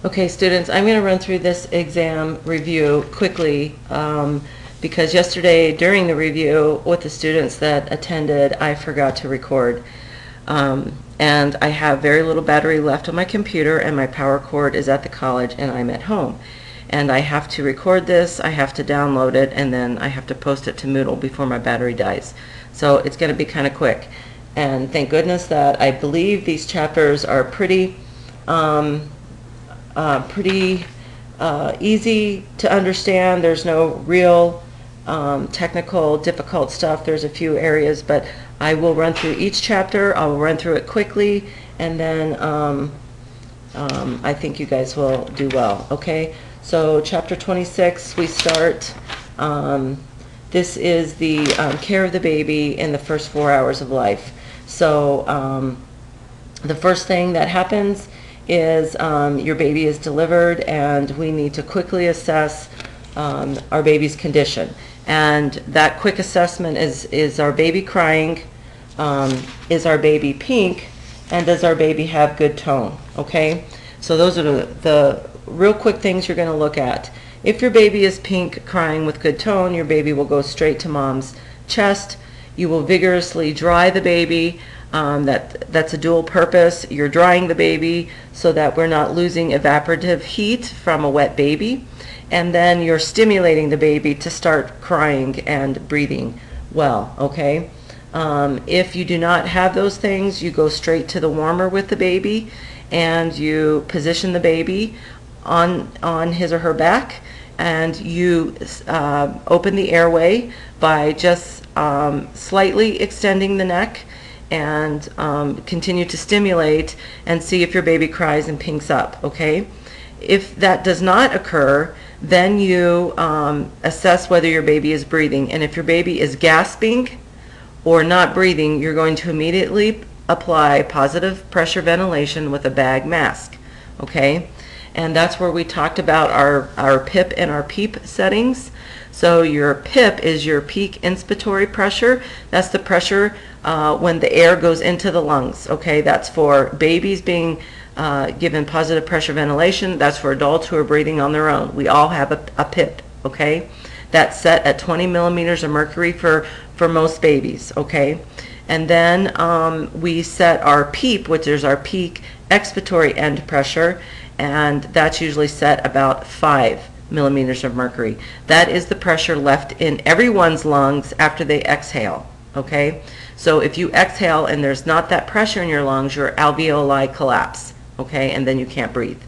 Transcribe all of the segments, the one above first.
Okay, students, I'm going to run through this exam review quickly because yesterday during the review with the students that attended, I forgot to record. And I have very little battery left on my computer, and my power cord is at the college and I'm at home. And I have to record this, I have to download it, and then I have to post it to Moodle before my battery dies. So it's going to be kind of quick. And thank goodness that I believe these chapters are pretty easy to understand. There's no real technical, difficult stuff. There's a few areas, but I will run through each chapter. I will run through it quickly, and then I think you guys will do well. Okay, so chapter 26, we start. This is the care of the baby in the first 4 hours of life. So the first thing that happens is your baby is delivered, and we need to quickly assess our baby's condition. And that quick assessment is our baby crying, is our baby pink, and does our baby have good tone? Okay, so those are the real quick things you're going to look at. If your baby is pink, crying with good tone, your baby will go straight to mom's chest. You will vigorously dry the baby. That's a dual purpose. You're drying the baby so that we're not losing evaporative heat from a wet baby. And then you're stimulating the baby to start crying and breathing well, okay? If you do not have those things, you go straight to the warmer with the baby, and you position the baby on his or her back, and you open the airway by just slightly extending the neck, and continue to stimulate and see if your baby cries and pinks up, okay? If that does not occur, then you assess whether your baby is breathing. And if your baby is gasping or not breathing, you're going to immediately apply positive pressure ventilation with a bag mask, okay? And that's where we talked about our PIP and our PEEP settings. So your PIP is your peak inspiratory pressure. That's the pressure when the air goes into the lungs, okay? That's for babies being given positive pressure ventilation. That's for adults who are breathing on their own. We all have a PIP, okay? That's set at 20 millimeters of mercury for most babies, okay? And then we set our PEEP, which is our peak expiratory end pressure, and that's usually set about 5 millimeters of mercury. That is the pressure left in everyone's lungs after they exhale, okay? So if you exhale and there's not that pressure in your lungs, your alveoli collapse, okay, and then you can't breathe.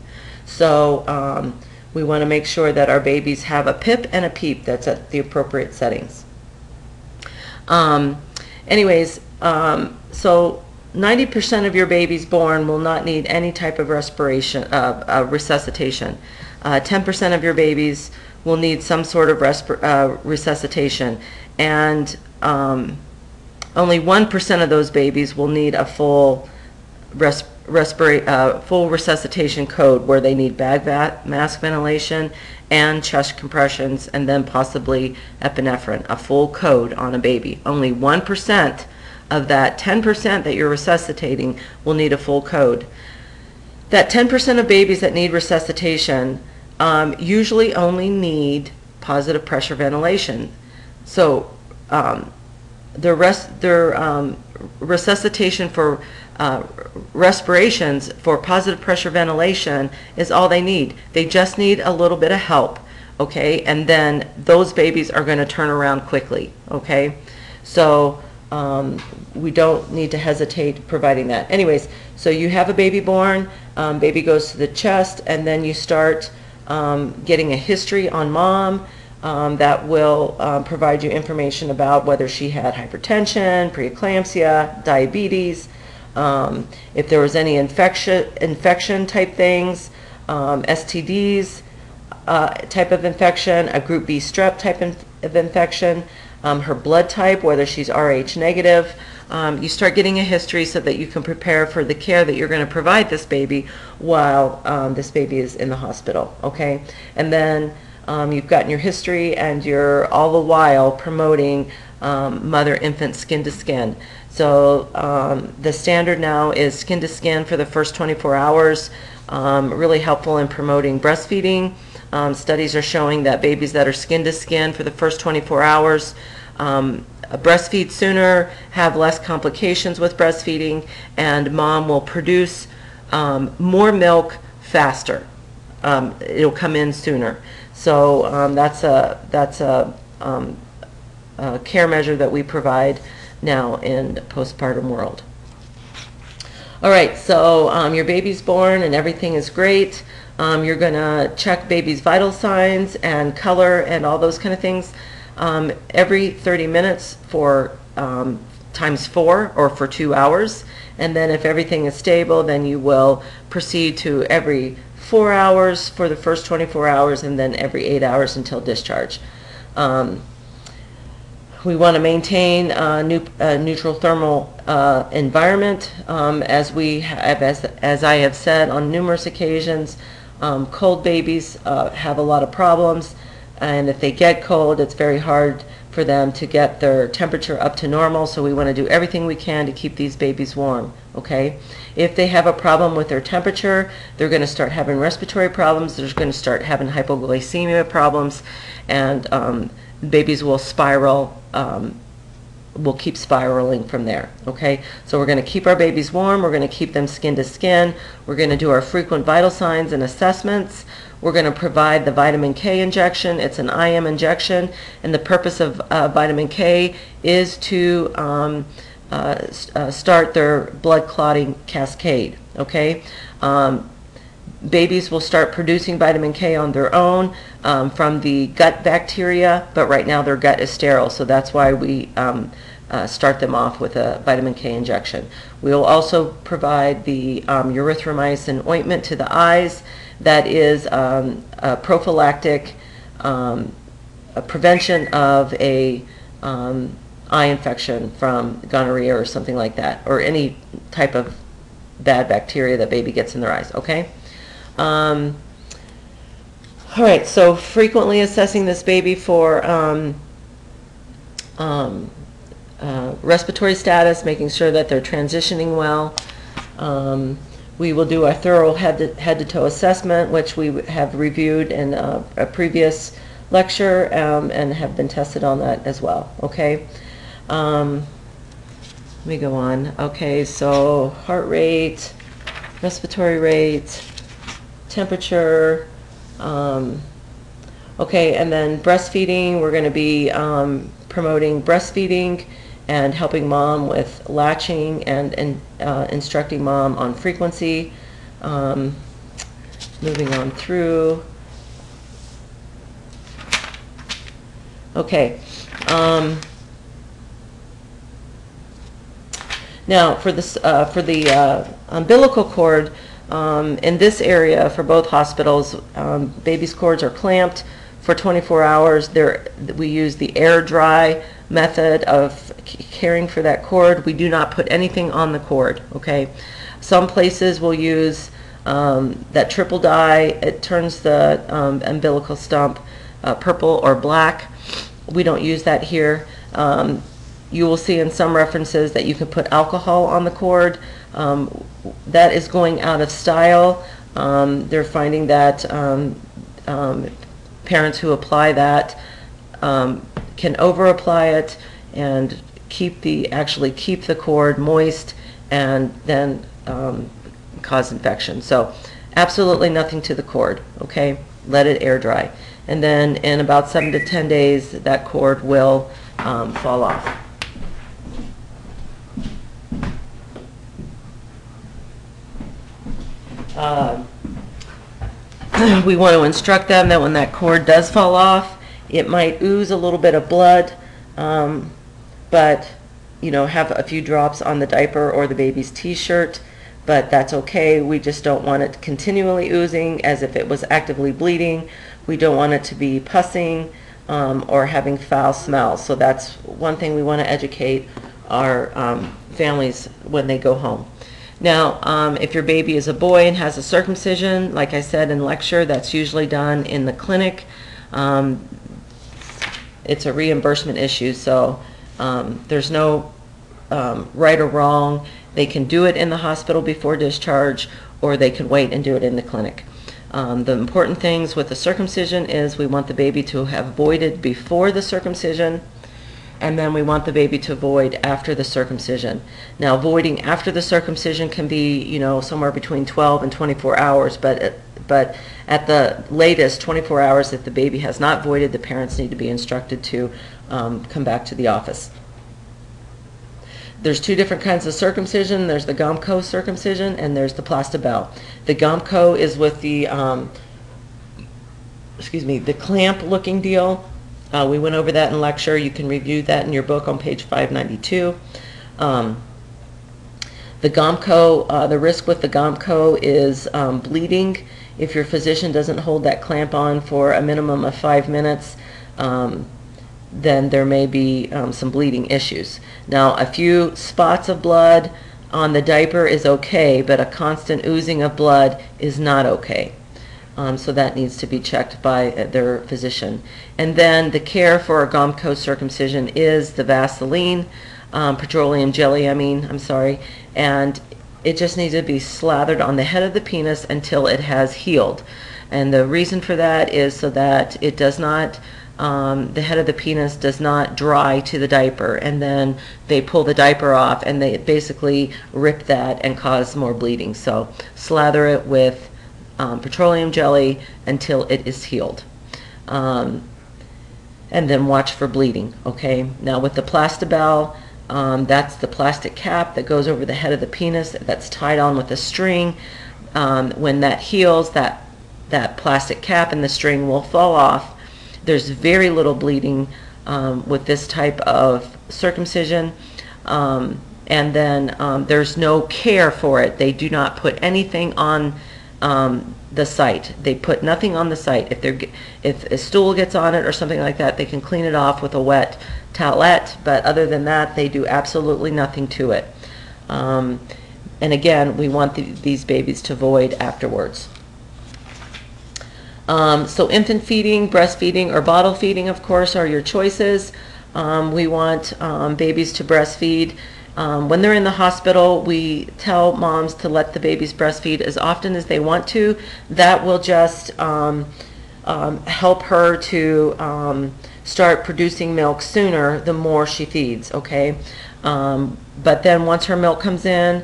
So we want to make sure that our babies have a PIP and a PEEP that's at the appropriate settings. Anyways, so 90% of your babies born will not need any type of respiration, resuscitation. 10% of your babies will need some sort of resuscitation, and only 1% of those babies will need a full full resuscitation code, where they need bag mask ventilation and chest compressions, and then possibly epinephrine, a full code on a baby. Only 1% of that 10% that you're resuscitating will need a full code. That 10% of babies that need resuscitation usually only need positive pressure ventilation. So their resuscitation for respirations for positive pressure ventilation is all they need. They just need a little bit of help, okay? And then those babies are going to turn around quickly, okay? So we don't need to hesitate providing that. Anyways, so you have a baby born, baby goes to the chest, and then you start getting a history on mom that will provide you information about whether she had hypertension, preeclampsia, diabetes, if there was any infection type things, STDs type of infection, a group B strep type of infection, her blood type, whether she's Rh negative. You start getting a history so that you can prepare for the care that you're going to provide this baby while this baby is in the hospital, okay? And then you've gotten your history, and you're all the while promoting mother-infant skin-to-skin. So the standard now is skin-to-skin for the first 24 hours, really helpful in promoting breastfeeding. Studies are showing that babies that are skin-to-skin for the first 24 hours breastfeed sooner, have less complications with breastfeeding, and mom will produce more milk faster. It'll come in sooner. So that's a care measure that we provide now in postpartum world. All right, so your baby's born and everything is great. You're going to check baby's vital signs and color and all those kind of things every 30 minutes for times 4 or for 2 hours. And then if everything is stable, then you will proceed to every 4 hours for the first 24 hours and then every 8 hours until discharge. We want to maintain a neutral thermal environment. As I have said on numerous occasions, cold babies have a lot of problems, and if they get cold, it's very hard for them to get their temperature up to normal, so we want to do everything we can to keep these babies warm, okay? If they have a problem with their temperature, they're going to start having respiratory problems, they're going to start having hypoglycemia problems, and babies will spiral, will keep spiraling from there, okay? So we're going to keep our babies warm, we're going to keep them skin to skin, we're going to do our frequent vital signs and assessments, we're going to provide the vitamin K injection. It's an IM injection, and the purpose of vitamin K is to start their blood clotting cascade, okay? Babies will start producing vitamin K on their own from the gut bacteria, but right now their gut is sterile, so that's why we start them off with a vitamin K injection. We will also provide the erythromycin ointment to the eyes. That is a prophylactic prevention of a eye infection from gonorrhea or something like that, or any type of bad bacteria that baby gets in their eyes, okay? All right, so frequently assessing this baby for respiratory status, making sure that they're transitioning well. We will do a thorough head-to-toe assessment, which we have reviewed in a previous lecture and have been tested on that as well, okay? Let me go on. Okay, so heart rate, respiratory rate, temperature, okay, and then breastfeeding. We're going to be promoting breastfeeding and helping mom with latching and instructing mom on frequency. Moving on through. Okay. Now for the umbilical cord, in this area for both hospitals, babies' cords are clamped for 24 hours. We use the air dry method of caring for that cord. We do not put anything on the cord, okay? Some places will use that triple dye. It turns the umbilical stump purple or black. We don't use that here. You will see in some references that you can put alcohol on the cord. That is going out of style. They're finding that parents who apply that can over-apply it and actually keep the cord moist and then cause infection. So absolutely nothing to the cord, okay? Let it air dry. And then in about 7 to 10 days, that cord will fall off. We want to instruct them that when that cord does fall off, it might ooze a little bit of blood, but have a few drops on the diaper or the baby's t-shirt, but that's okay. We just don't want it continually oozing as if it was actively bleeding. We don't want it to be pussing or having foul smells. So that's one thing we want to educate our families when they go home. Now, if your baby is a boy and has a circumcision, like I said in lecture, that's usually done in the clinic. It's a reimbursement issue, so There's no right or wrong. They can do it in the hospital before discharge, or they can wait and do it in the clinic. The important things with the circumcision is we want the baby to have voided before the circumcision, and then we want the baby to void after the circumcision. Now, voiding after the circumcision can be, somewhere between 12 and 24 hours, but at the latest, 24 hours, if the baby has not voided, the parents need to be instructed to come back to the office. There's two different kinds of circumcision. There's the Gomco circumcision and there's the Plastibell. The Gomco is with the, the clamp looking deal. We went over that in lecture. You can review that in your book on page 592. The Gomco, the risk with the Gomco is bleeding. If your physician doesn't hold that clamp on for a minimum of 5 minutes, then there may be some bleeding issues. Now, a few spots of blood on the diaper is okay, but a constant oozing of blood is not okay. So that needs to be checked by their physician. And then the care for a Gomco circumcision is the Vaseline, petroleum jelly, and it just needs to be slathered on the head of the penis until it has healed. And the reason for that is so that it does not, the head of the penis does not dry to the diaper, and then they pull the diaper off and they basically rip that and cause more bleeding. So slather it with petroleum jelly until it is healed. And then watch for bleeding, okay? Now with the Plastibell, that's the plastic cap that goes over the head of the penis that's tied on with a string. When that heals, that plastic cap and the string will fall off. There's very little bleeding with this type of circumcision. And then there's no care for it. They do not put anything on the site. They put nothing on the site. If a stool gets on it or something like that, they can clean it off with a wet towelette, but other than that, they do absolutely nothing to it. And again, we want these babies to void afterwards. So infant feeding, breastfeeding, or bottle feeding, of course, are your choices. We want babies to breastfeed. When they're in the hospital, we tell moms to let the babies breastfeed as often as they want to. That will just help her to start producing milk sooner the more she feeds, okay? But then once her milk comes in,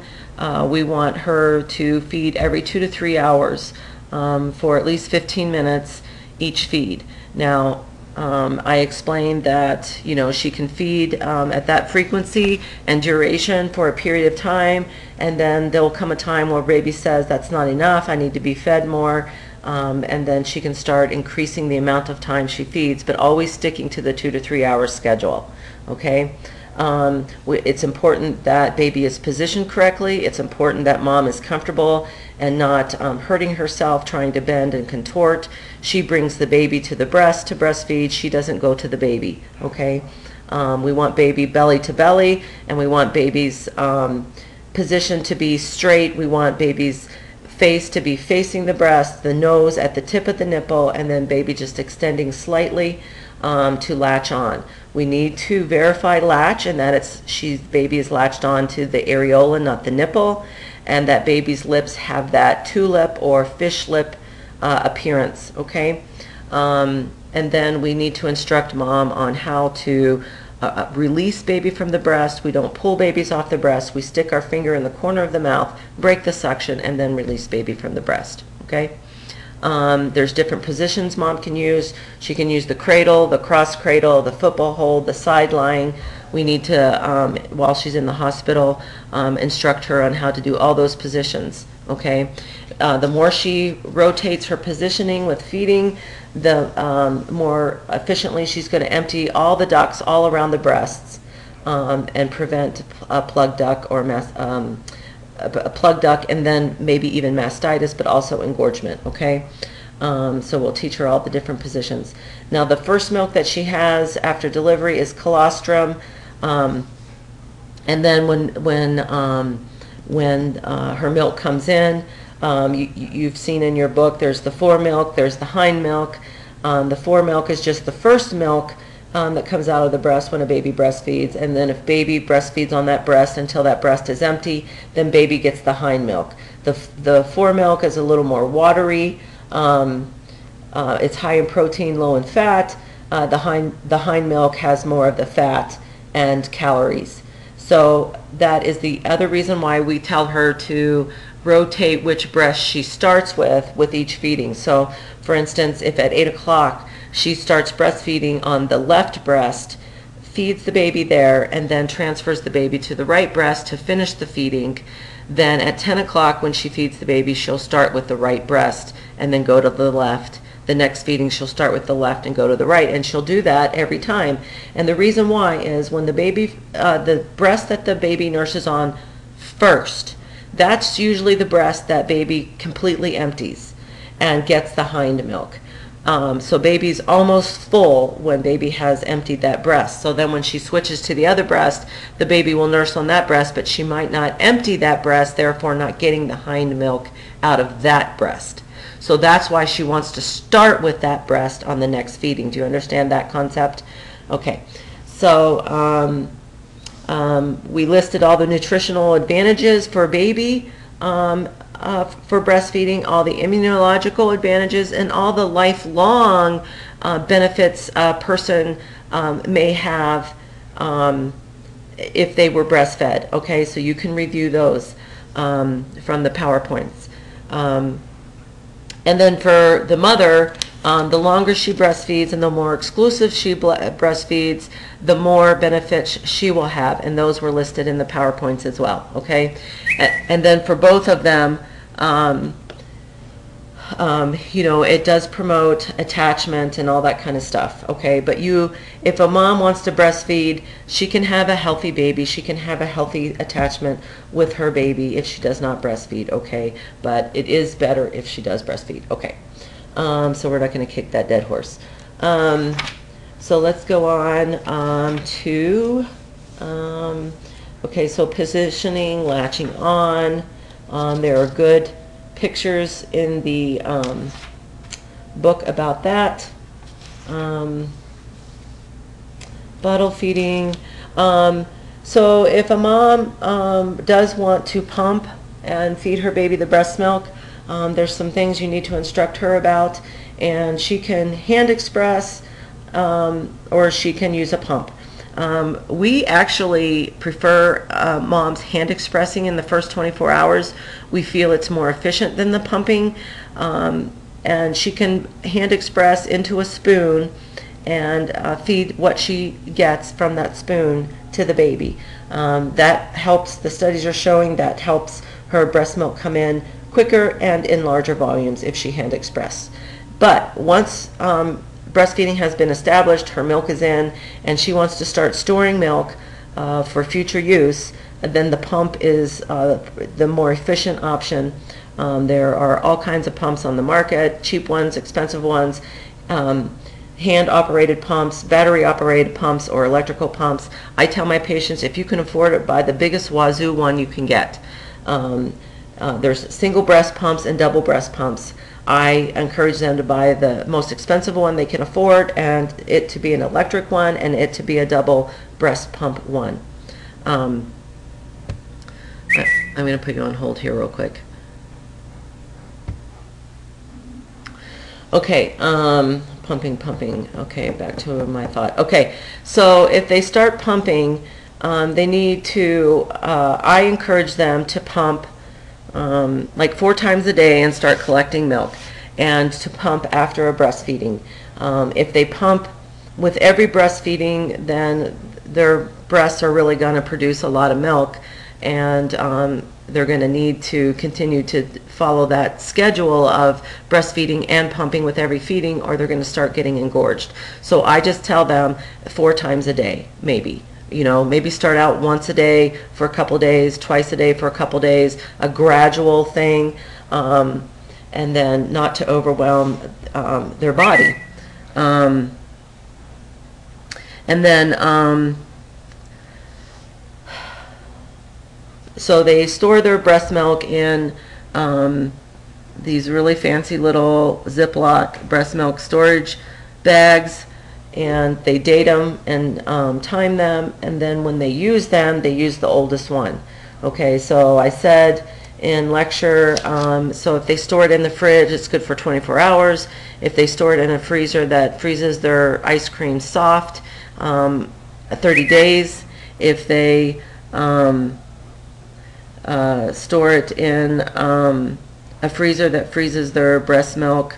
we want her to feed every 2 to 3 hours for at least 15 minutes each feed. Now, I explained that, she can feed at that frequency and duration for a period of time, and then there will come a time where baby says, that's not enough, I need to be fed more, and then she can start increasing the amount of time she feeds, but always sticking to the 2 to 3 hour schedule, okay? It's important that baby is positioned correctly. It's important that mom is comfortable and not hurting herself trying to bend and contort. She brings the baby to the breast to breastfeed. She doesn't go to the baby, okay? We want baby belly to belly, and we want baby's position to be straight. We want baby's face to be facing the breast, the nose at the tip of the nipple, and then baby just extending slightly to latch on. We need to verify latch, and that baby is latched on to the areola, not the nipple, and that baby's lips have that tulip or fish lip appearance, okay? And then we need to instruct mom on how to release baby from the breast. We don't pull babies off the breast. We stick our finger in the corner of the mouth, break the suction, and then release baby from the breast, okay? There's different positions mom can use. She can use the cradle, the cross cradle, the football hold, the side lying. We need to, while she's in the hospital, instruct her on how to do all those positions, okay? The more she rotates her positioning with feeding, the more efficiently she's going to empty all the ducts all around the breasts and prevent a plug duct or a plug duct, and then maybe even mastitis, but also engorgement, okay? So we'll teach her all the different positions. Now, the first milk that she has after delivery is colostrum, and then when her milk comes in, you've seen in your book, there's the foremilk, there's the hind milk. The foremilk is just the first milk that comes out of the breast when a baby breastfeeds. And then if baby breastfeeds on that breast until that breast is empty, then baby gets the hind milk. The foremilk is a little more watery. It's high in protein, low in fat. The hind milk has more of the fat and calories. So that is the other reason why we tell her to rotate which breast she starts with each feeding. So for instance, if at 8 o'clock she starts breastfeeding on the left breast, feeds the baby there, and then transfers the baby to the right breast to finish the feeding, then at 10 o'clock when she feeds the baby, she'll start with the right breast and then go to the left. The next feeding, she'll start with the left and go to the right, and she'll do that every time. And the reason why is when the baby, the breast that the baby nurses on first, that's usually the breast that baby completely empties and gets the hind milk. So baby's almost full when baby has emptied that breast. So then when she switches to the other breast, the baby will nurse on that breast, but she might not empty that breast, therefore not getting the hind milk out of that breast. So that's why she wants to start with that breast on the next feeding. Do you understand that concept? Okay. So we listed all the nutritional advantages for baby for breastfeeding, all the immunological advantages, and all the lifelong benefits a person may have if they were breastfed. Okay, so you can review those from the PowerPoints. And then for the mother, the longer she breastfeeds and the more exclusive she breastfeeds, the more benefits she will have. And those were listed in the PowerPoints as well, okay? And then for both of them, you know, it does promote attachment and all that kind of stuff, okay? But if a mom wants to breastfeed, she can have a healthy baby. She can have a healthy attachment with her baby if she does not breastfeed, okay? But it is better if she does breastfeed, okay? So we're not going to kick that dead horse. So let's go on to, okay, so positioning, latching on. There are good pictures in the book about that. Bottle feeding. So if a mom does want to pump and feed her baby the breast milk, there's some things you need to instruct her about, and she can hand express or she can use a pump. We actually prefer moms hand expressing in the first 24 hours. We feel it's more efficient than the pumping, and she can hand express into a spoon and feed what she gets from that spoon to the baby. That helps, the studies are showing that helps her breast milk come in quicker and in larger volumes if she hand express. But once breastfeeding has been established, her milk is in, and she wants to start storing milk for future use, then the pump is the more efficient option. There are all kinds of pumps on the market, cheap ones, expensive ones, hand-operated pumps, battery-operated pumps, or electrical pumps. I tell my patients, if you can afford it, buy the biggest wazoo one you can get. There's single breast pumps and double breast pumps. I encourage them to buy the most expensive one they can afford, and it to be an electric one, and it to be a double breast pump one. I'm going to put you on hold here real quick. Okay, pumping. Okay, back to my thought. Okay, so if they start pumping, they need to, I encourage them to pump like 4 times a day and start collecting milk, and to pump after a breastfeeding. If they pump with every breastfeeding, then their breasts are really going to produce a lot of milk, and they're going to need to continue to follow that schedule of breastfeeding and pumping with every feeding, or they're going to start getting engorged. So I just tell them 4 times a day, maybe. You know, maybe start out once a day for a couple days, twice a day for a couple days, a gradual thing, and then not to overwhelm their body. And then, so they store their breast milk in these really fancy little Ziploc breast milk storage bags, and they date them and time them, and then when they use them, they use the oldest one. Okay, so I said in lecture, so if they store it in the fridge, it's good for 24 hours. If they store it in a freezer that freezes their ice cream soft, 30 days. If they store it in a freezer that freezes their breast milk,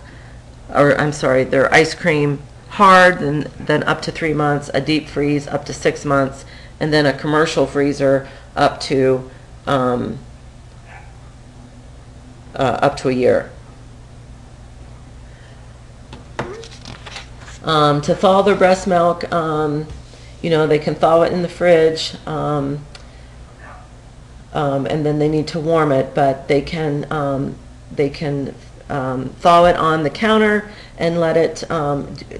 or I'm sorry, their ice cream hard, then up to 3 months, a deep freeze up to 6 months, and then a commercial freezer up to a year. To thaw their breast milk, you know, they can thaw it in the fridge, and then they need to warm it, but they can thaw it on the counter and let it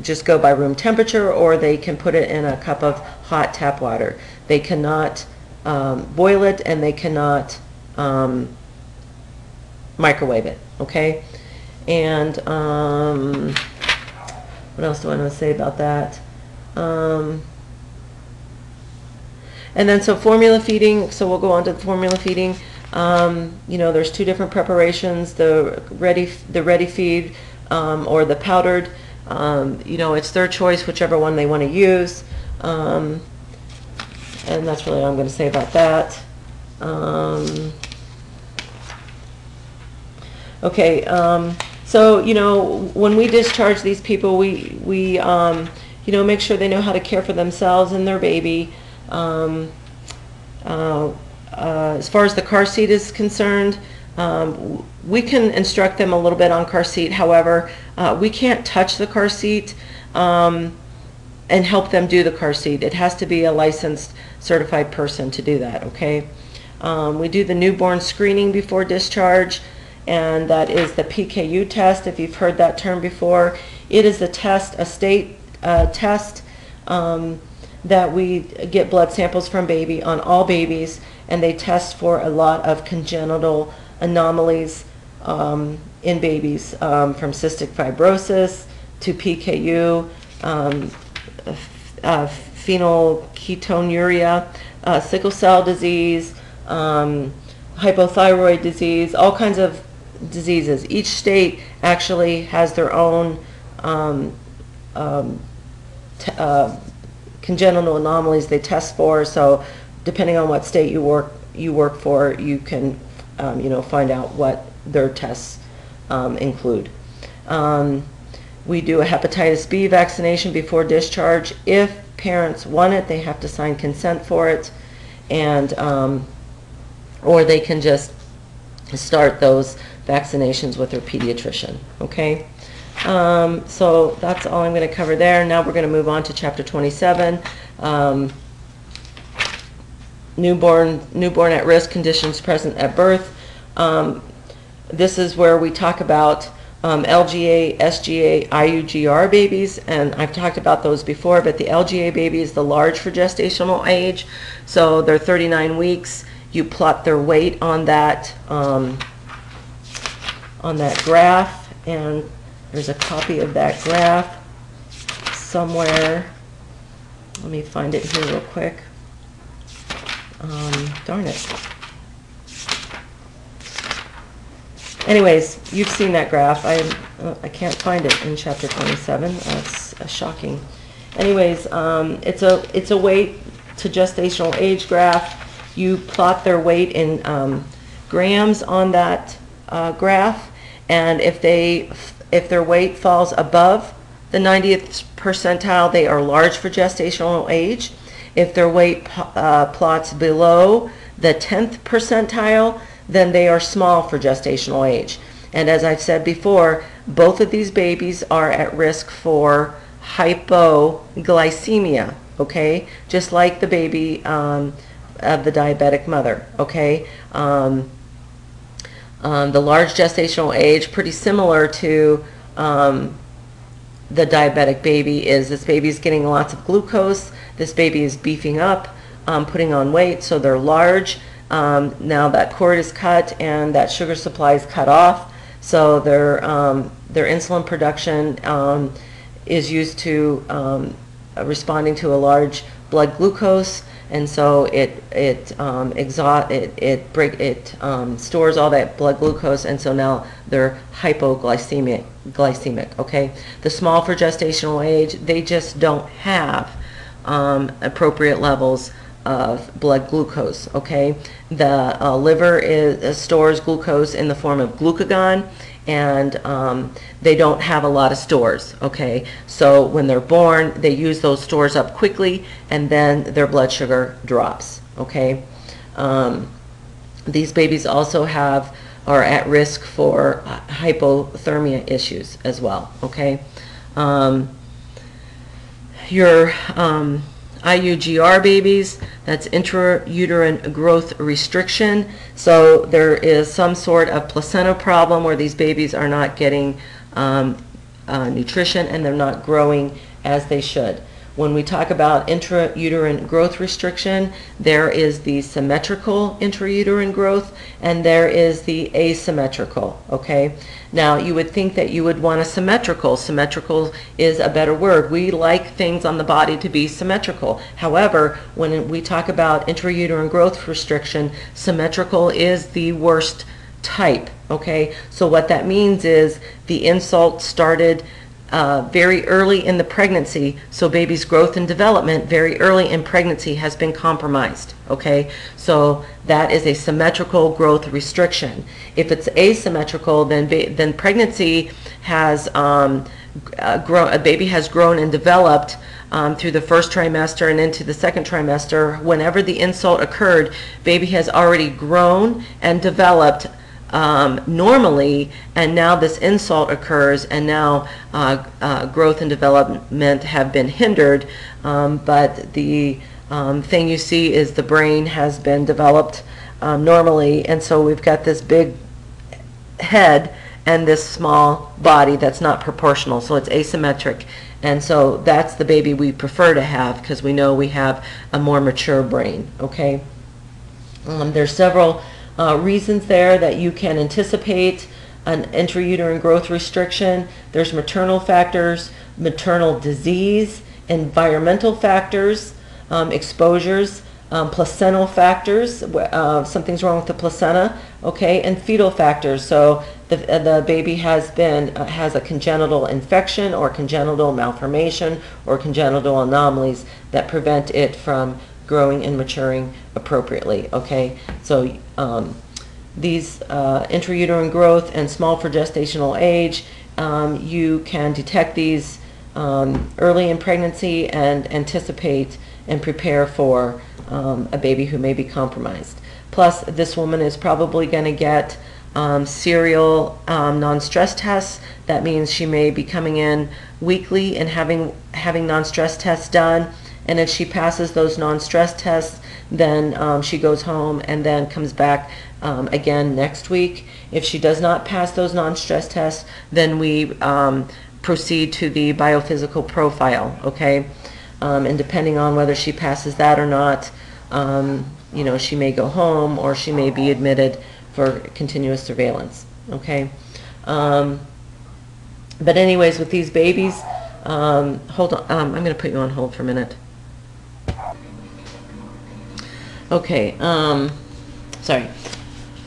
just go by room temperature, or they can put it in a cup of hot tap water. They cannot boil it, and they cannot microwave it, okay? And what else do I want to say about that? And then so formula feeding, so we'll go on to the formula feeding. You know, there's 2 different preparations, the ready feed or the powdered. You know, it's their choice, whichever one they want to use. And that's really all I'm going to say about that. Okay, so, you know, when we discharge these people, we you know, make sure they know how to care for themselves and their baby. As far as the car seat is concerned, we can instruct them a little bit on car seat. However, we can't touch the car seat and help them do the car seat. It has to be a licensed, certified person to do that, okay? We do the newborn screening before discharge, and that is the PKU test, if you've heard that term before. It is a test, a state test, that we get blood samples from baby on all babies, and they test for a lot of congenital anomalies in babies, from cystic fibrosis to PKU, phenylketonuria, sickle cell disease, hypothyroid disease, all kinds of diseases. Each state actually has their own congenital anomalies they test for, so depending on what state you work for, you can you know, find out what their tests include. We do a hepatitis B vaccination before discharge. If parents want it, they have to sign consent for it, and or they can just start those vaccinations with their pediatrician, okay? So that's all I'm going to cover there. Now we're going to move on to chapter 27, newborn at risk, conditions present at birth. This is where we talk about LGA, SGA, IUGR babies, and I've talked about those before, but the LGA baby is the large for gestational age, so they're 39 weeks. You plot their weight on that graph, and there's a copy of that graph somewhere. Let me find it here real quick. Darn it. Anyways, you've seen that graph. I can't find it in chapter 27. That's shocking. Anyways, it's a weight to gestational age graph. You plot their weight in grams on that graph, and if their weight falls above the 90th percentile, they are large for gestational age. If their weight plots below the 10th percentile, then they are small for gestational age. And as I've said before, both of these babies are at risk for hypoglycemia, okay? Just like the baby of the diabetic mother, okay? The large gestational age, pretty similar to the diabetic baby, is this baby is getting lots of glucose. This baby is beefing up, putting on weight, so they're large. Now that cord is cut and that sugar supply is cut off, so their insulin production is used to responding to a large blood glucose, and so it stores all that blood glucose, and so now they're hypoglycemic. Okay, the small for gestational age, they just don't have appropriate levels of blood glucose. Okay, the liver stores glucose in the form of glucagon, and they don't have a lot of stores. Okay, so when they're born, they use those stores up quickly, and then their blood sugar drops. Okay, these babies also are at risk for hypothermia issues as well. Okay, your IUGR babies, that's intrauterine growth restriction. So there is some sort of placenta problem where these babies are not getting nutrition and they're not growing as they should. When we talk about intrauterine growth restriction, there is the symmetrical intrauterine growth and there is the asymmetrical. Okay, now you would think that you would want a symmetrical. Symmetrical is a better word. We like things on the body to be symmetrical. However, when we talk about intrauterine growth restriction, symmetrical is the worst type. Okay, so what that means is the insult started very early in the pregnancy, so baby's growth and development very early in pregnancy has been compromised. Okay, so that is a symmetrical growth restriction. If it's asymmetrical, then pregnancy has grown. A baby has grown and developed through the first trimester and into the second trimester. Whenever the insult occurred, baby has already grown and developed normally, and now this insult occurs, and now growth and development have been hindered, but the thing you see is the brain has been developed normally, and so we've got this big head and this small body that's not proportional, so it's asymmetric, and so that's the baby we prefer to have because we know we have a more mature brain. Okay, there's several reasons there that you can anticipate an intrauterine growth restriction. There's maternal factors, maternal disease, environmental factors, exposures, placental factors, something's wrong with the placenta, okay, and fetal factors. So the baby has a congenital infection or congenital malformation or congenital anomalies that prevent it from growing and maturing appropriately. Okay, so these intrauterine growth and small for gestational age, you can detect these early in pregnancy and anticipate and prepare for a baby who may be compromised. Plus, this woman is probably going to get serial non-stress tests. That means she may be coming in weekly and having non-stress tests done. And if she passes those non-stress tests, then she goes home and then comes back again next week. If she does not pass those non-stress tests, then we proceed to the biophysical profile. Okay, and depending on whether she passes that or not, you know, she may go home or she may be admitted for continuous surveillance. Okay, but anyways, with these babies, hold on. I'm going to put you on hold for a minute. Okay, sorry.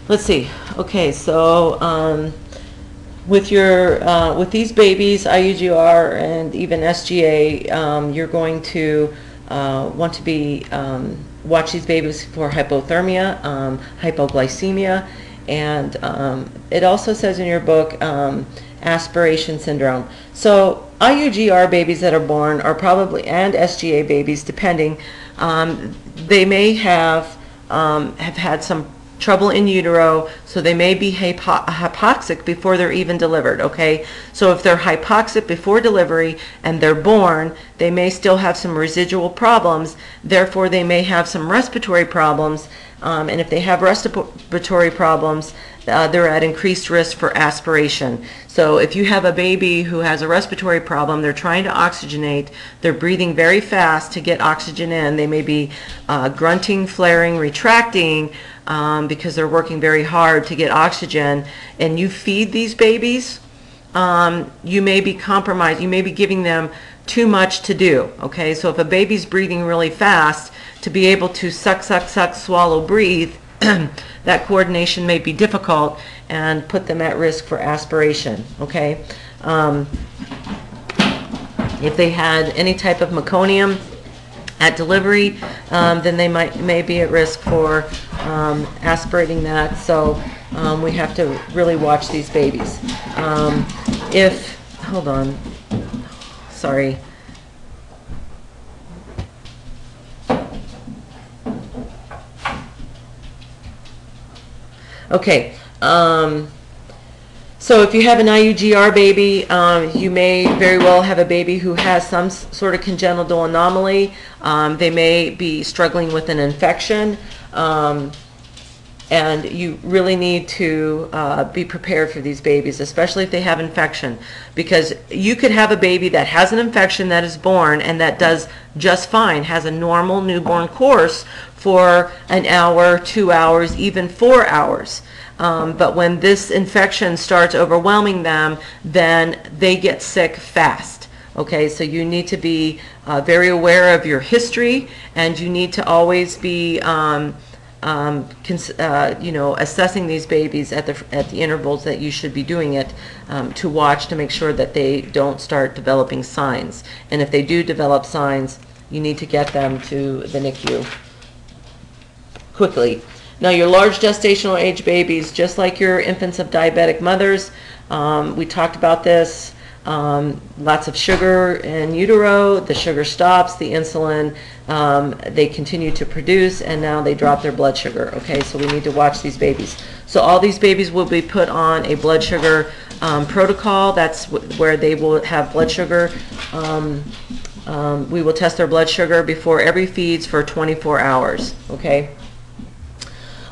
Let's see. Okay, so with these babies, IUGR and even SGA, you're going to want to be watch these babies for hypothermia, hypoglycemia, and it also says in your book aspiration syndrome. So IUGR babies that are born are probably, and SGA babies, depending, they may have had some trouble in utero, so they may be hypoxic before they're even delivered. Okay, so if they're hypoxic before delivery and they're born, they may still have some residual problems, therefore they may have some respiratory problems, and if they have respiratory problems, they're at increased risk for aspiration. So if you have a baby who has a respiratory problem, they're trying to oxygenate, they're breathing very fast to get oxygen in, they may be grunting, flaring, retracting, because they're working very hard to get oxygen, and you feed these babies, you may be compromised. You may be giving them too much to do, okay? So if a baby's breathing really fast, to be able to suck, suck, suck, swallow, breathe, that coordination may be difficult and put them at risk for aspiration, okay? If they had any type of meconium at delivery, then they may be at risk for aspirating that. So we have to really watch these babies. Hold on, sorry. Okay. So if you have an IUGR baby, you may very well have a baby who has some sort of congenital anomaly. They may be struggling with an infection, and you really need to be prepared for these babies, especially if they have infection, because you could have a baby that has an infection that is born and that does just fine, has a normal newborn course for an hour, 2 hours, even 4 hours. But when this infection starts overwhelming them, then they get sick fast. Okay, so you need to be very aware of your history, and you need to always be assessing these babies at the intervals that you should be doing it, to watch to make sure that they don't start developing signs. And if they do develop signs, you need to get them to the NICU quickly. Now, your large gestational age babies, just like your infants of diabetic mothers, we talked about this, lots of sugar in utero, the sugar stops, the insulin, they continue to produce, and now they drop their blood sugar. Okay, so we need to watch these babies. So all these babies will be put on a blood sugar protocol. That's where they will have blood sugar. We will test their blood sugar before every feeds for 24 hours. Okay.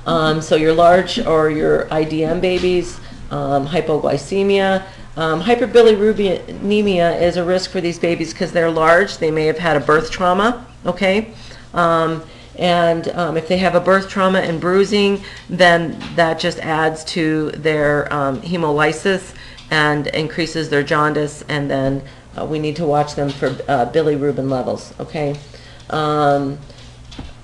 So your large or your IDM babies, hypoglycemia, hyperbilirubinemia is a risk for these babies because they're large. They may have had a birth trauma, okay? If they have a birth trauma and bruising, then that just adds to their hemolysis and increases their jaundice, and then we need to watch them for bilirubin levels, okay?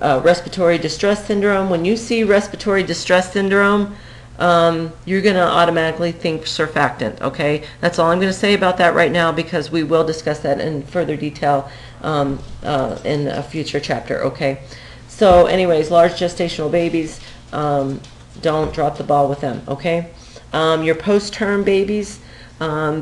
Respiratory distress syndrome. When you see respiratory distress syndrome, you're going to automatically think surfactant, okay? That's all I'm going to say about that right now, because we will discuss that in further detail in a future chapter, okay? So anyways, large gestational babies, don't drop the ball with them, okay? Your post-term babies,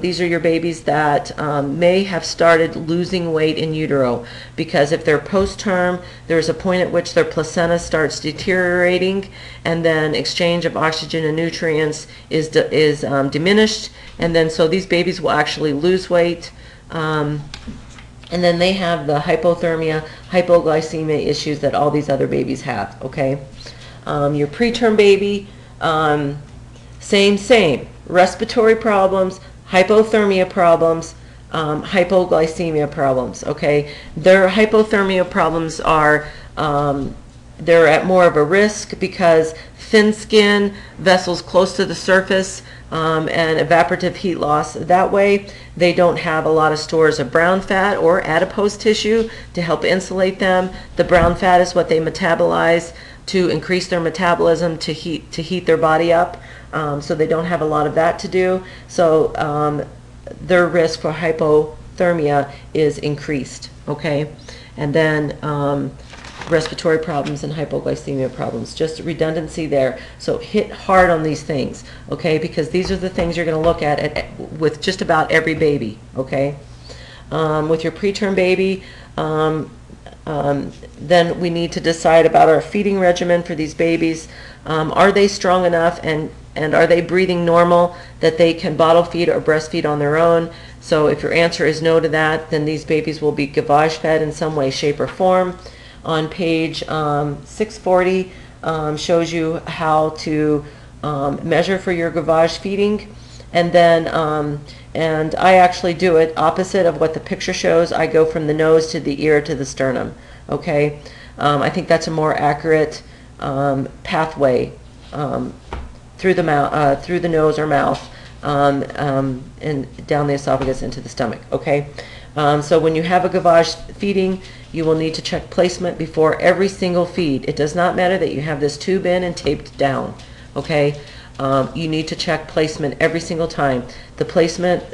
these are your babies that may have started losing weight in utero, because if they're post-term, there's a point at which their placenta starts deteriorating, and then exchange of oxygen and nutrients is diminished, and then so these babies will actually lose weight, and then they have the hypothermia, hypoglycemia issues that all these other babies have, okay? Your preterm baby, same, respiratory problems, hypothermia problems, hypoglycemia problems, okay? Their hypothermia problems are, they're at more of a risk because thin skin, vessels close to the surface, and evaporative heat loss. That way, they don't have a lot of stores of brown fat or adipose tissue to help insulate them. The brown fat is what they metabolize to increase their metabolism to heat their body up. So they don't have a lot of that to do. So their risk for hypothermia is increased, okay? And then respiratory problems and hypoglycemia problems, just redundancy there. So hit hard on these things, okay? Because these are the things you're going to look at with just about every baby, okay? With your preterm baby, then we need to decide about our feeding regimen for these babies. Are they strong enough, and are they breathing normal that they can bottle feed or breastfeed on their own? So if your answer is no to that, then these babies will be gavage fed in some way, shape, or form. On page 640 shows you how to measure for your gavage feeding. And then, and I actually do it opposite of what the picture shows. I go from the nose to the ear to the sternum, okay? I think that's a more accurate pathway through the mouth, through the nose or mouth, and down the esophagus into the stomach, okay? So when you have a gavage feeding, you will need to check placement before every single feed. It does not matter that you have this tube in and taped down, okay? You need to check placement every single time. The placement,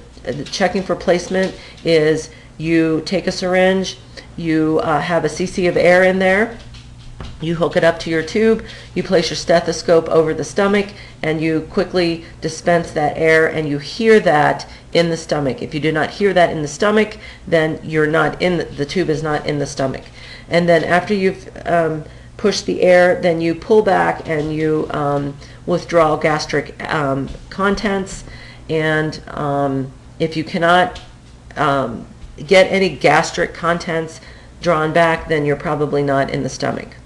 checking for placement is you take a syringe, you have a cc of air in there, you hook it up to your tube, you place your stethoscope over the stomach, and you quickly dispense that air, and you hear that in the stomach. If you do not hear that in the stomach, then you're not in the tube is not in the stomach. And then after you've pushed the air, then you pull back and you withdraw gastric contents. And if you cannot get any gastric contents drawn back, then you're probably not in the stomach.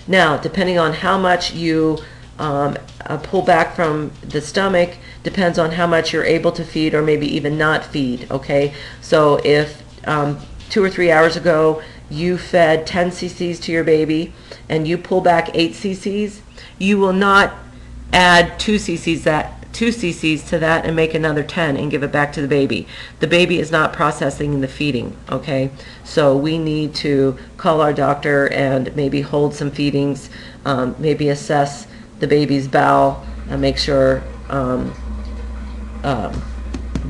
Now, depending on how much you pull back from the stomach, depends on how much you're able to feed or maybe even not feed, okay? So if 2 or 3 hours ago you fed 10 cc's to your baby and you pull back 8 cc's, you will not add 2 cc's to that and make another 10 and give it back to the baby. The baby is not processing the feeding, okay? So we need to call our doctor and maybe hold some feedings, maybe assess the baby's bowel and make sure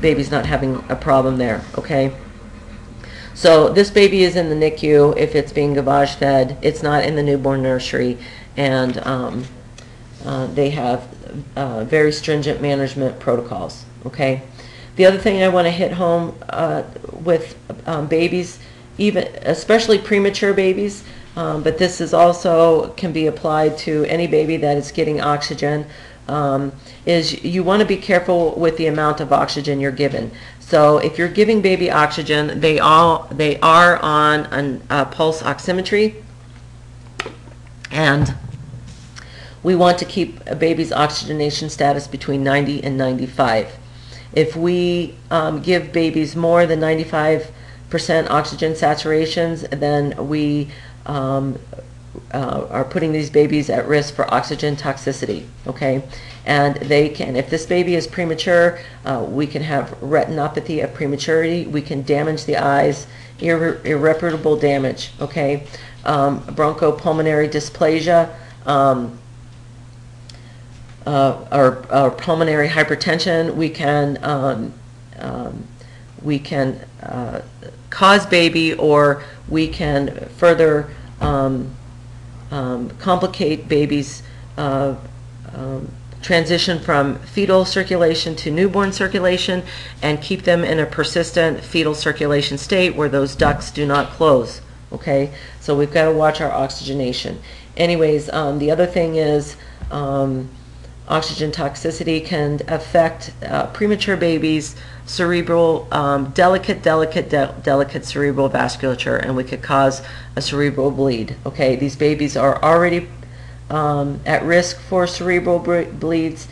baby's not having a problem there, okay? So this baby is in the NICU if it's being gavage fed. It's not in the newborn nursery, and they have very stringent management protocols, okay? The other thing I want to hit home with babies, especially premature babies, but this is also can be applied to any baby that is getting oxygen, is you want to be careful with the amount of oxygen you're given. So if you're giving baby oxygen, they are on a pulse oximetry, and we want to keep a baby's oxygenation status between 90 and 95. If we give babies more than 95% oxygen saturations, then we are putting these babies at risk for oxygen toxicity, okay? And they can, if this baby is premature, we can have retinopathy of prematurity. We can damage the eyes, irreparable damage, okay? Bronchopulmonary dysplasia, or pulmonary hypertension. We can cause baby, or we can further complicate babies' transition from fetal circulation to newborn circulation, and keep them in a persistent fetal circulation state where those ducts do not close, okay? So we've got to watch our oxygenation. Anyways, the other thing is oxygen toxicity can affect premature babies' cerebral, delicate cerebral vasculature, and we could cause a cerebral bleed. Okay, these babies are already at risk for cerebral bleeds,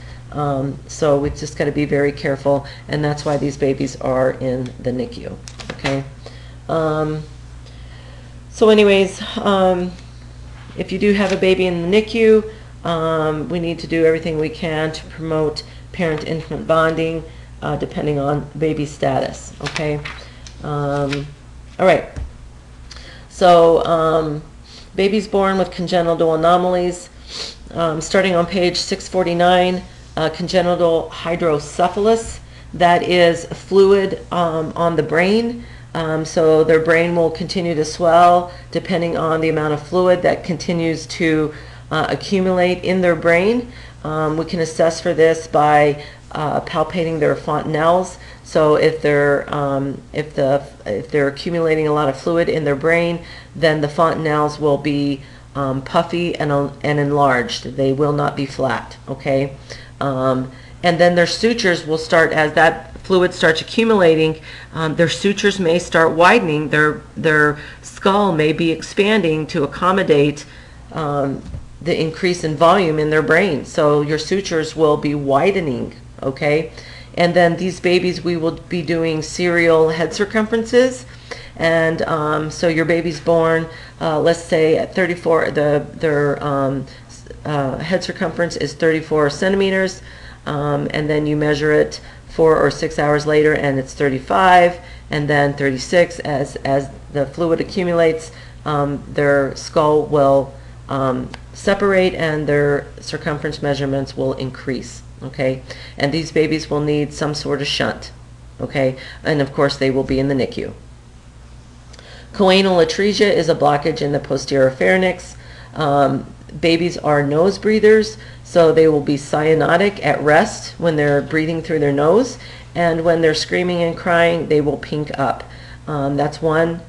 so we just got to be very careful, and that's why these babies are in the NICU. Okay. So anyways, if you do have a baby in the NICU, we need to do everything we can to promote parent-infant bonding, depending on baby status, okay? All right. So babies born with congenital anomalies, starting on page 649, congenital hydrocephalus, that is fluid on the brain. So their brain will continue to swell depending on the amount of fluid that continues to accumulate in their brain. We can assess for this by palpating their fontanelles. So if they're accumulating a lot of fluid in their brain, then the fontanelles will be puffy and enlarged. They will not be flat. Okay, and then their sutures will start, as that fluid starts accumulating. Their sutures may start widening. Their skull may be expanding to accommodate the increase in volume in their brain. So your sutures will be widening, okay? And then these babies, we will be doing serial head circumferences. And so your baby's born, let's say at 34, their head circumference is 34 centimeters, and then you measure it 4 or 6 hours later, and it's 35, and then 36. As the fluid accumulates, their skull will separate and their circumference measurements will increase. Okay, and these babies will need some sort of shunt. Okay, and of course they will be in the NICU. Choanal atresia is a blockage in the posterior pharynx. Babies are nose breathers, so they will be cyanotic at rest when they're breathing through their nose, and when they're screaming and crying, they will pink up. That's one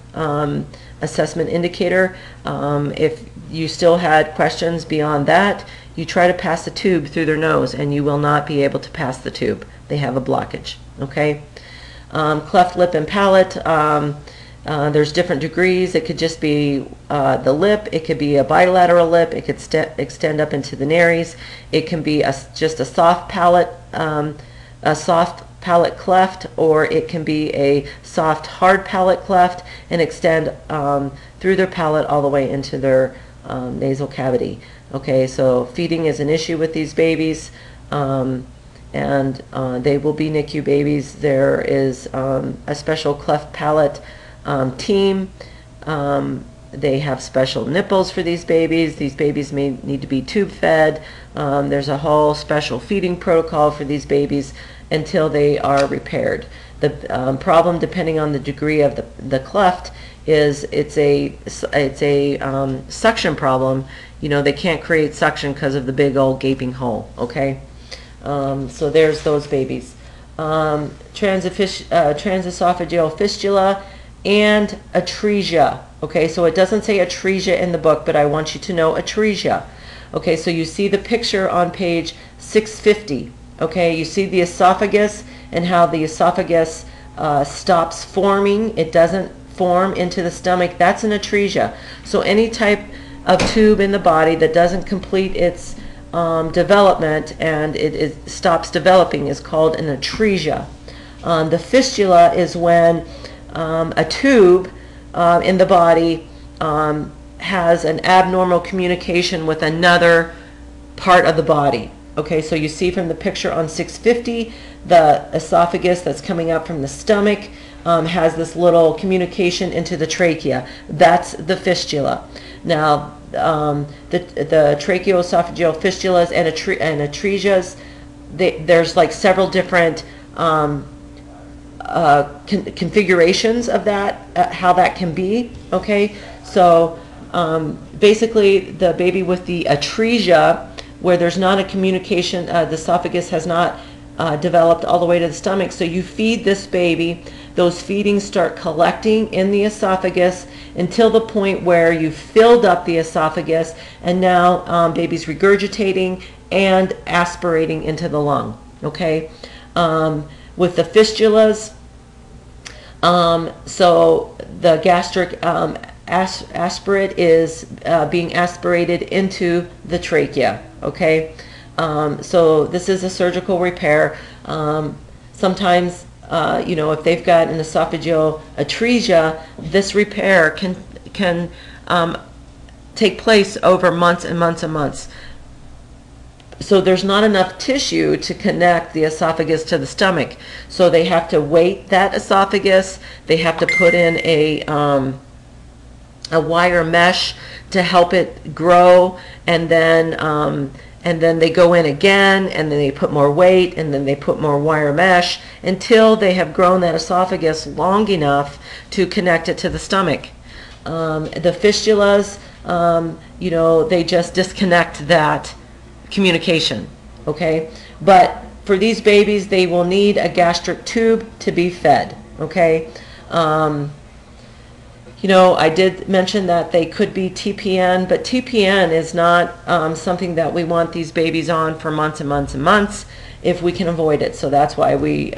assessment indicator. If you still had questions beyond that, you try to pass the tube through their nose, and you will not be able to pass the tube. They have a blockage. Okay. Cleft lip and palate. There's different degrees. It could just be the lip. It could be a bilateral lip. It could extend up into the nares. It can be just a soft palate cleft, or it can be a soft, hard palate cleft and extend through their palate all the way into their nasal cavity. Okay, so feeding is an issue with these babies, and they will be NICU babies. There is a special cleft palate team. They have special nipples for these babies. These babies may need to be tube fed. There's a whole special feeding protocol for these babies until they are repaired. The problem, depending on the degree of the cleft, is it's a suction problem. You know, they can't create suction because of the big old gaping hole. Okay, so there's those babies. Transesophageal fistula and atresia. Okay, so it doesn't say atresia in the book, but I want you to know atresia. Okay, so you see the picture on page 650. Okay, you see the esophagus and how the esophagus stops forming. It doesn't form into the stomach. That's an atresia. So any type of tube in the body that doesn't complete its development and it stops developing is called an atresia. The fistula is when a tube in the body has an abnormal communication with another part of the body. Okay, so you see from the picture on 650, the esophagus that's coming up from the stomach has this little communication into the trachea. That's the fistula. Now, the tracheoesophageal fistulas and atresias, there's like several different configurations of that, how that can be. Okay, so basically the baby with the atresia, where there's not a communication, the esophagus has not developed all the way to the stomach, so you feed this baby, those feedings start collecting in the esophagus until the point where you filled up the esophagus, and now baby's regurgitating and aspirating into the lung. Okay, with the fistulas, so the gastric aspirate is being aspirated into the trachea. Okay, so this is a surgical repair. Sometimes, you know, if they've got an esophageal atresia, this repair can take place over months and months and months. So there's not enough tissue to connect the esophagus to the stomach. So they have to weight that esophagus. They have to put in a wire mesh to help it grow, and then they go in again, and then they put more weight, and then they put more wire mesh until they have grown that esophagus long enough to connect it to the stomach. The fistulas, you know, they just disconnect that communication. Okay, but for these babies, they will need a gastric tube to be fed. Okay, you know, I did mention that they could be TPN, but TPN is not something that we want these babies on for months and months and months if we can avoid it. So that's why we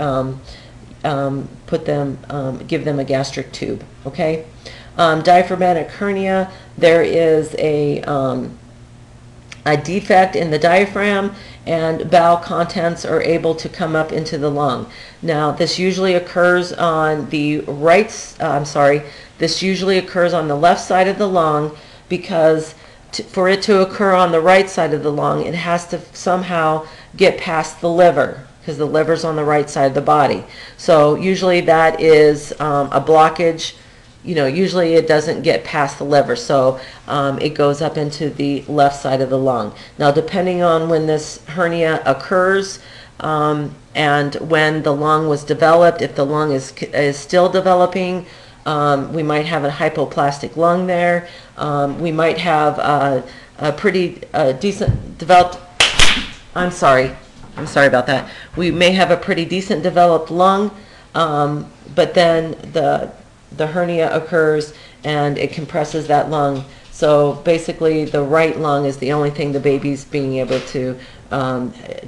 put them, give them a gastric tube. Okay, diaphragmatic hernia. There is a defect in the diaphragm, and bowel contents are able to come up into the lung. Now, this usually occurs on the this usually occurs on the left side of the lung, because for it to occur on the right side of the lung, it has to somehow get past the liver, because the liver's on the right side of the body. So usually that is a blockage. You know, usually it doesn't get past the liver, so it goes up into the left side of the lung. Now, depending on when this hernia occurs and when the lung was developed, if the lung is still developing, we might have a hypoplastic lung there. We might have a pretty decent developed, I'm sorry about that. We may have a pretty decent developed lung, but then the hernia occurs and it compresses that lung. So basically the right lung is the only thing the baby's being able to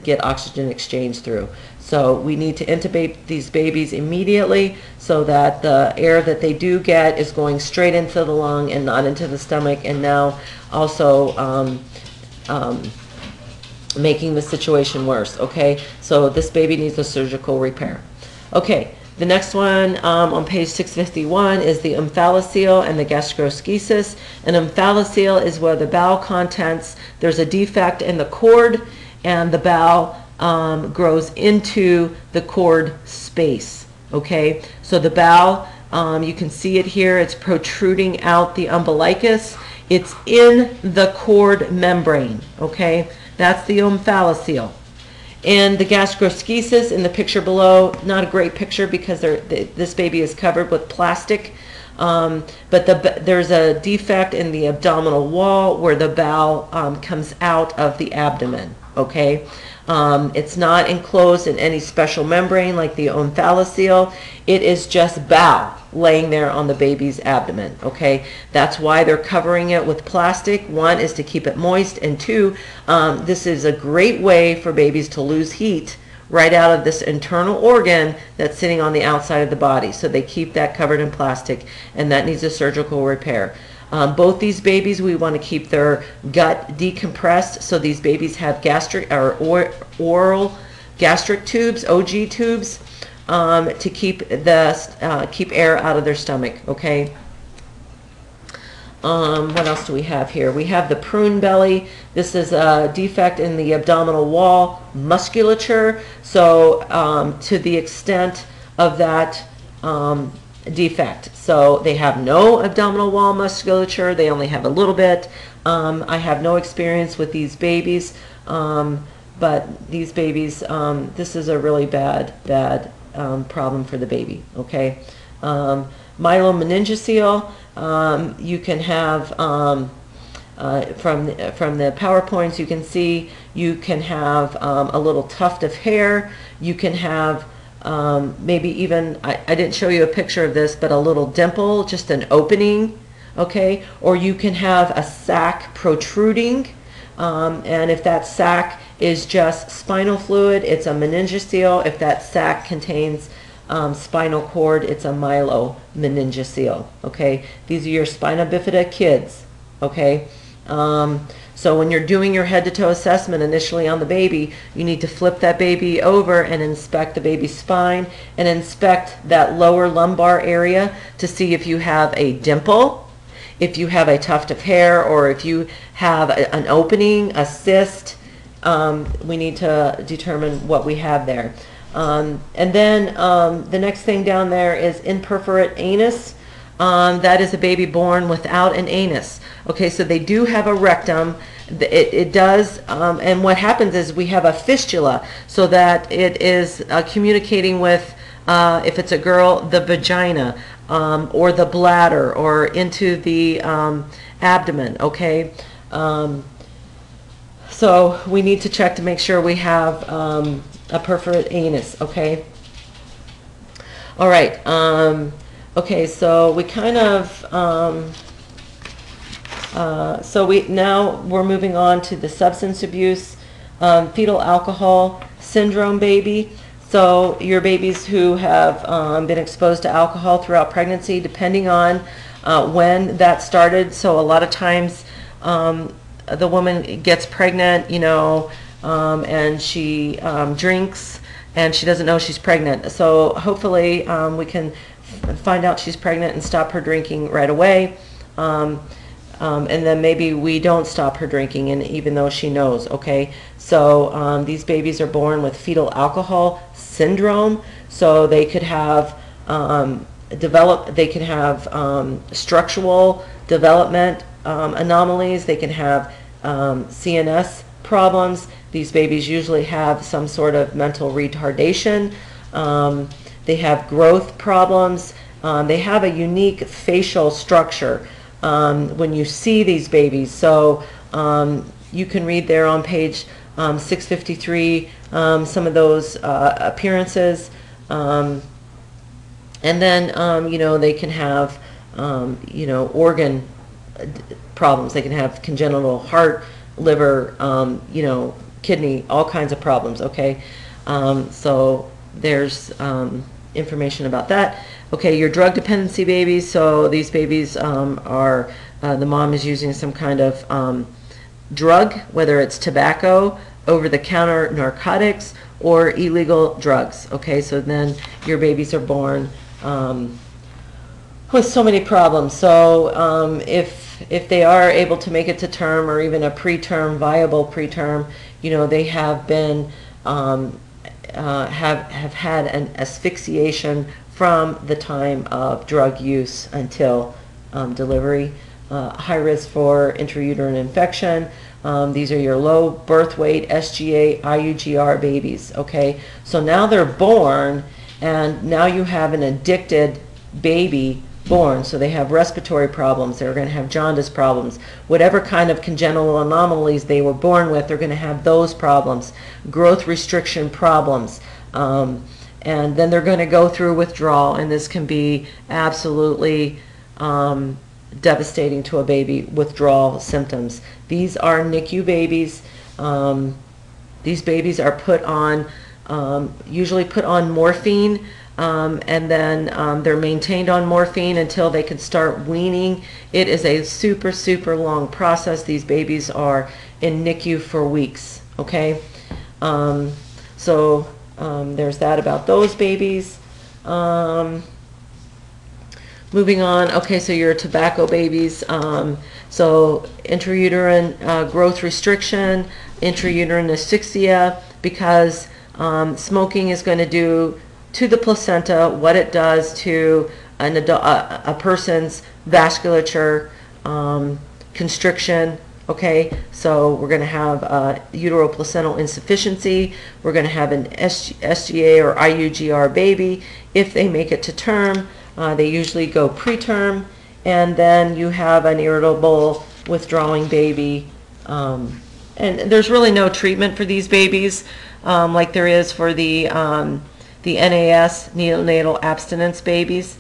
get oxygen exchange through. So we need to intubate these babies immediately so that the air that they do get is going straight into the lung and not into the stomach, and now also making the situation worse. Okay, so this baby needs a surgical repair. Okay. The next one on page 651 is the omphalocele and the gastroschisis. An omphalocele is where the bowel contents, there's a defect in the cord, and the bowel grows into the cord space. Okay, so the bowel, you can see it here, it's protruding out the umbilicus. It's in the cord membrane. Okay, that's the omphalocele. And the gastroschisis in the picture below, not a great picture because this baby is covered with plastic, but there's a defect in the abdominal wall where the bowel comes out of the abdomen, okay? It's not enclosed in any special membrane like the omphalocele. It is just bowel laying there on the baby's abdomen, okay? That's why they're covering it with plastic. One is to keep it moist, and two, this is a great way for babies to lose heat right out of this internal organ that's sitting on the outside of the body. So they keep that covered in plastic, and that needs a surgical repair. Both these babies, we want to keep their gut decompressed, so these babies have gastric or oral gastric tubes, OG tubes, to keep air out of their stomach. Okay. What else do we have here? We have the prune belly. This is a defect in the abdominal wall musculature. So to the extent of that defect, so they have no abdominal wall musculature. They only have a little bit. I have no experience with these babies, but these babies, this is a really bad problem for the baby. Okay. Myelomeningocele, you can have from the PowerPoints, you can see you can have a little tuft of hair. You can have maybe even, I didn't show you a picture of this, but a little dimple, just an opening, okay? Or you can have a sac protruding, and if that sac is just spinal fluid, it's a meningocele. If that sac contains spinal cord, it's a myelomeningocele, okay? These are your spina bifida kids, okay? So when you're doing your head-to-toe assessment initially on the baby, you need to flip that baby over and inspect the baby's spine and inspect that lower lumbar area to see if you have a dimple, if you have a tuft of hair, or if you have an opening, a cyst. We need to determine what we have there. And then the next thing down there is imperforate anus. That is a baby born without an anus. Okay, so they do have a rectum. It does, and what happens is we have a fistula, so that it is communicating with, if it's a girl, the vagina, or the bladder, or into the abdomen, okay? So we need to check to make sure we have a perforate anus, okay? All right. Okay, so we kind of, now we're moving on to the substance abuse, fetal alcohol syndrome baby. So your babies who have been exposed to alcohol throughout pregnancy, depending on when that started. So a lot of times the woman gets pregnant, you know, and she drinks and she doesn't know she's pregnant. So hopefully we can find out she's pregnant and stop her drinking right away. and then maybe we don't stop her drinking, and even though she knows, okay? So these babies are born with fetal alcohol syndrome, so they could have structural development anomalies. They can have CNS problems. These babies usually have some sort of mental retardation. They have growth problems. They have a unique facial structure when you see these babies. So you can read there on page 653 some of those appearances. And then, you know, they can have, you know, organ problems. They can have congenital heart, liver, you know, kidney, all kinds of problems, okay? So there's information about that. Okay, your drug dependency babies. So these babies are, the mom is using some kind of drug, whether it's tobacco, over-the-counter narcotics, or illegal drugs. Okay, so then your babies are born with so many problems. So if they are able to make it to term, or even a preterm, viable preterm, you know, they have been have had an asphyxiation from the time of drug use until delivery. High risk for intrauterine infection. These are your low birth weight SGA IUGR babies. Okay, so now they're born, and now you have an addicted baby born. So they have respiratory problems. They're going to have jaundice problems. Whatever kind of congenital anomalies they were born with, they're going to have those problems. Growth restriction problems. And then they're going to go through withdrawal, and this can be absolutely devastating to a baby. Withdrawal symptoms. These are NICU babies. These babies are put on, usually put on morphine, and then they're maintained on morphine until they can start weaning. It is a super, super long process. These babies are in NICU for weeks, okay? So there's that about those babies. Moving on, okay, so your tobacco babies. So intrauterine growth restriction, intrauterine asphyxia, because smoking is going to do to the placenta what it does to an adult, a person's vasculature, constriction. Okay, so we're going to have uteroplacental insufficiency. We're going to have an SGA or IUGR baby. If they make it to term, they usually go preterm, and then you have an irritable withdrawing baby. And there's really no treatment for these babies like there is for the NAS, neonatal abstinence babies.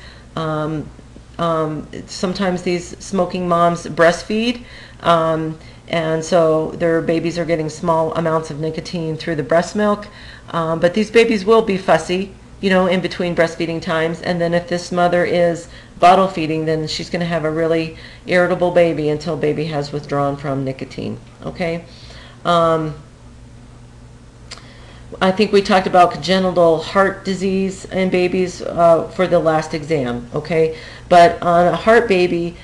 Sometimes these smoking moms breastfeed, and so their babies are getting small amounts of nicotine through the breast milk. But these babies will be fussy, you know, in between breastfeeding times. And then if this mother is bottle feeding, then she's going to have a really irritable baby until baby has withdrawn from nicotine. Okay. I think we talked about congenital heart disease in babies for the last exam, okay? But on a heart baby,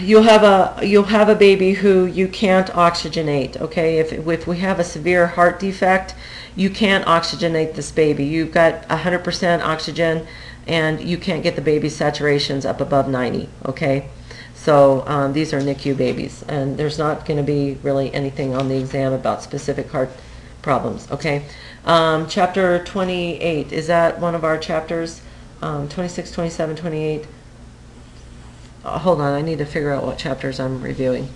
you'll have a baby who you can't oxygenate, okay? If we have a severe heart defect, you can't oxygenate this baby. You've got 100% oxygen, and you can't get the baby's saturations up above 90, okay? So these are NICU babies, and there's not going to be really anything on the exam about specific heart problems, okay? Chapter 28, is that one of our chapters? 26, 27, 28. Hold on, I need to figure out what chapters I'm reviewing.